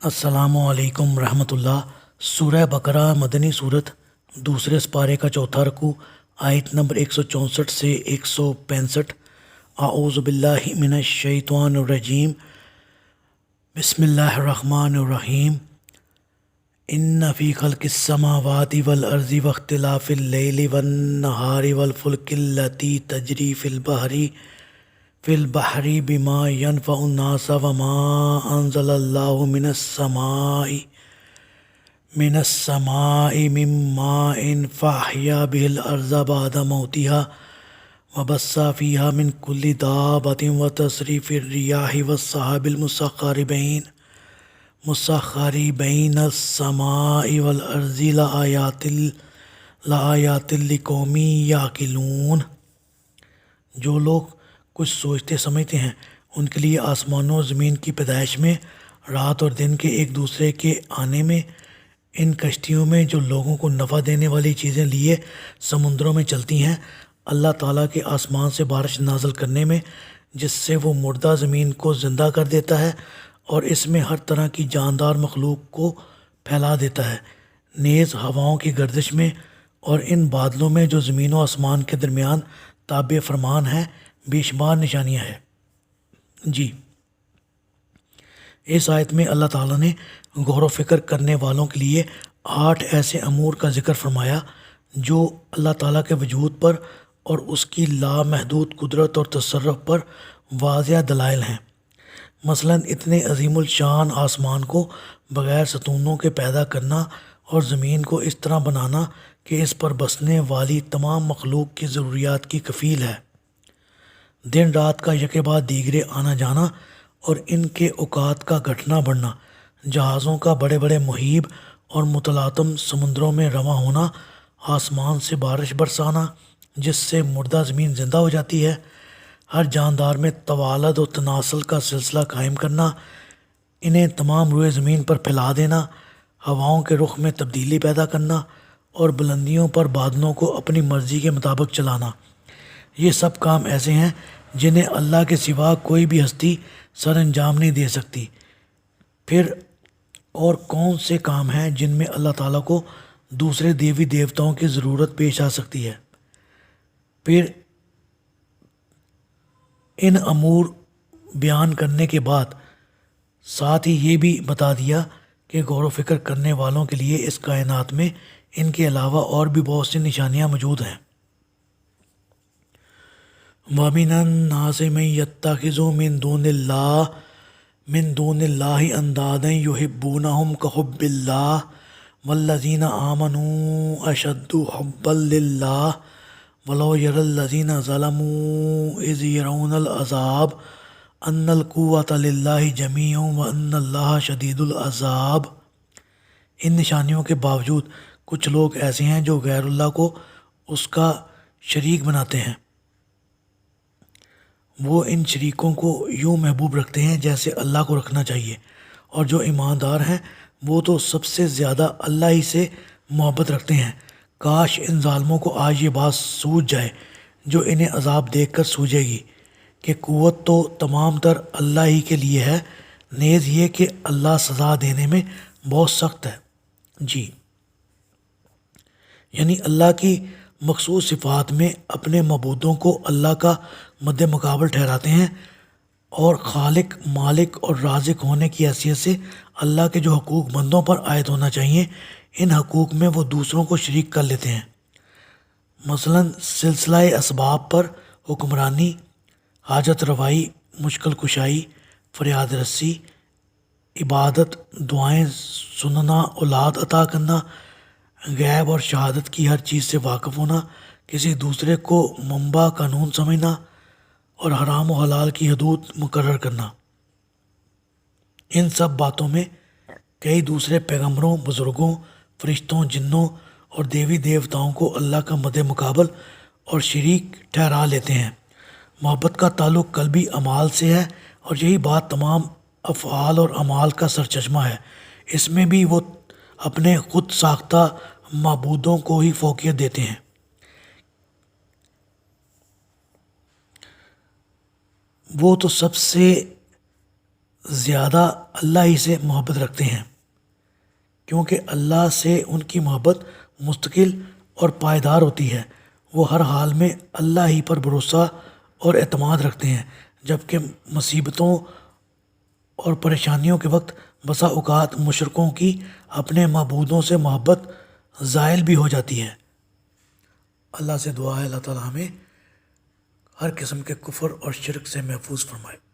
السلام علیکم رحمۃ اللہ۔ سورہ بقرہ مدنی صورت، دوسرے سپارے کا چوتھا رکوع، آیت نمبر 164 سے 165۔ اعوذ باللہ من الشیطان الرجیم، بسم اللہ الرحمن الرحیم۔ ان فی خلق السماوات والارض واختلاف اللیل والنہار والفلک التی تجری فی البحر بما ينفع الناس وما انزل اللہ من السماء من ماء فاحیا به الارض بعد موتها وبث فيها من كل دابة وتصريف الرياح والسحاب المسخر بين السماء والارض لآیات لقوم یعقلون۔ جو لوگ کچھ سوچتے سمجھتے ہیں ان کے لیے آسمانوں اور زمین کی پیدائش میں، رات اور دن کے ایک دوسرے کے آنے میں، ان کشتیوں میں جو لوگوں کو نفع دینے والی چیزیں لیے سمندروں میں چلتی ہیں، اللہ تعالیٰ کے آسمان سے بارش نازل کرنے میں جس سے وہ مردہ زمین کو زندہ کر دیتا ہے اور اس میں ہر طرح کی جاندار مخلوق کو پھیلا دیتا ہے، نیز ہواؤں کی گردش میں اور ان بادلوں میں جو زمین و آسمان کے درمیان تابع فرمان ہیں، بے شمار نشانیاں ہیں۔ جی، اس آیت میں اللہ تعالیٰ نے غور و فکر کرنے والوں کے لیے 8 ایسے امور کا ذکر فرمایا جو اللہ تعالیٰ کے وجود پر اور اس کی لامحدود قدرت اور تصرف پر واضح دلائل ہیں۔ مثلا اتنے عظیم الشان آسمان کو بغیر ستونوں کے پیدا کرنا اور زمین کو اس طرح بنانا کہ اس پر بسنے والی تمام مخلوق کی ضروریات کی کفیل ہے، دن رات کا یکے بعد دیگرے آنا جانا اور ان کے اوقات کا گھٹنا بڑھنا، جہازوں کا بڑے بڑے مہیب اور متلاطم سمندروں میں رواں ہونا، آسمان سے بارش برسانا جس سے مردہ زمین زندہ ہو جاتی ہے، ہر جاندار میں توالد و تناسل کا سلسلہ قائم کرنا، انہیں تمام روئے زمین پر پھیلا دینا، ہواؤں کے رخ میں تبدیلی پیدا کرنا اور بلندیوں پر بادلوں کو اپنی مرضی کے مطابق چلانا، یہ سب کام ایسے ہیں جنہیں اللہ کے سوا کوئی بھی ہستی سر انجام نہیں دے سکتی۔ پھر اور کون سے کام ہیں جن میں اللہ تعالیٰ کو دوسرے دیوی دیوتاؤں کی ضرورت پیش آ سکتی ہے؟ پھر ان امور بیان کرنے کے بعد ساتھ ہی یہ بھی بتا دیا کہ غور و فکر کرنے والوں کے لیے اس کائنات میں ان کے علاوہ اور بھی بہت سی نشانیاں موجود ہیں۔ وَمِنَ النَّاسِ مَن يَتَّخِذُ من دون اللہ اندادا یحبونہم کحب اللہ والذین آمنوا اشد حبا للہ ولو یری الذین ظلموا اذ یرون العذاب ان القوۃ للہ جمیعا وان اللہ شدید العذاب۔ ان نشانیوں کے باوجود کچھ لوگ ایسے ہیں جو غیر اللہ کو اس کا شریک بناتے ہیں، وہ ان شریکوں کو یوں محبوب رکھتے ہیں جیسے اللہ کو رکھنا چاہیے، اور جو ایماندار ہیں وہ تو سب سے زیادہ اللہ ہی سے محبت رکھتے ہیں۔ کاش ان ظالموں کو آج یہ بات سوجھ جائے جو انہیں عذاب دیکھ کر سوجھے گی کہ قوت تو تمام تر اللہ ہی کے لیے ہے، نیز یہ کہ اللہ سزا دینے میں بہت سخت ہے۔ جی، یعنی اللہ کی مخصوص صفات میں اپنے معبودوں کو اللہ کا مد مقابل ٹھہراتے ہیں، اور خالق، مالک اور رازق ہونے کی حیثیت سے اللہ کے جو حقوق بندوں پر عائد ہونا چاہیے، ان حقوق میں وہ دوسروں کو شریک کر لیتے ہیں۔ مثلا سلسلہ اسباب پر حکمرانی، حاجت روائی، مشکل کشائی، فریاد رسی، عبادت، دعائیں سننا، اولاد عطا کرنا، غیب اور شہادت کی ہر چیز سے واقف ہونا، کسی دوسرے کو منبع قانون سمجھنا اور حرام و حلال کی حدود مقرر کرنا، ان سب باتوں میں کئی دوسرے پیغمبروں، بزرگوں، فرشتوں، جنوں اور دیوی دیوتاؤں کو اللہ کا مد مقابل اور شریک ٹھہرا لیتے ہیں۔ محبت کا تعلق قلبی اعمال سے ہے اور یہی بات تمام افعال اور اعمال کا سرچشمہ ہے۔ اس میں بھی وہ اپنے خود ساختہ معبودوں کو ہی فوقیت دیتے ہیں۔ وہ تو سب سے زیادہ اللہ ہی سے محبت رکھتے ہیں، کیونکہ اللہ سے ان کی محبت مستقل اور پائیدار ہوتی ہے۔ وہ ہر حال میں اللہ ہی پر بھروسہ اور اعتماد رکھتے ہیں، جبکہ مصیبتوں اور پریشانیوں کے وقت بسا اوقات مشرکوں کی اپنے معبودوں سے محبت زائل بھی ہو جاتی ہے۔ اللہ سے دعا ہے اللہ تعالیٰ ہمیں ہر قسم کے کفر اور شرک سے محفوظ فرمائے۔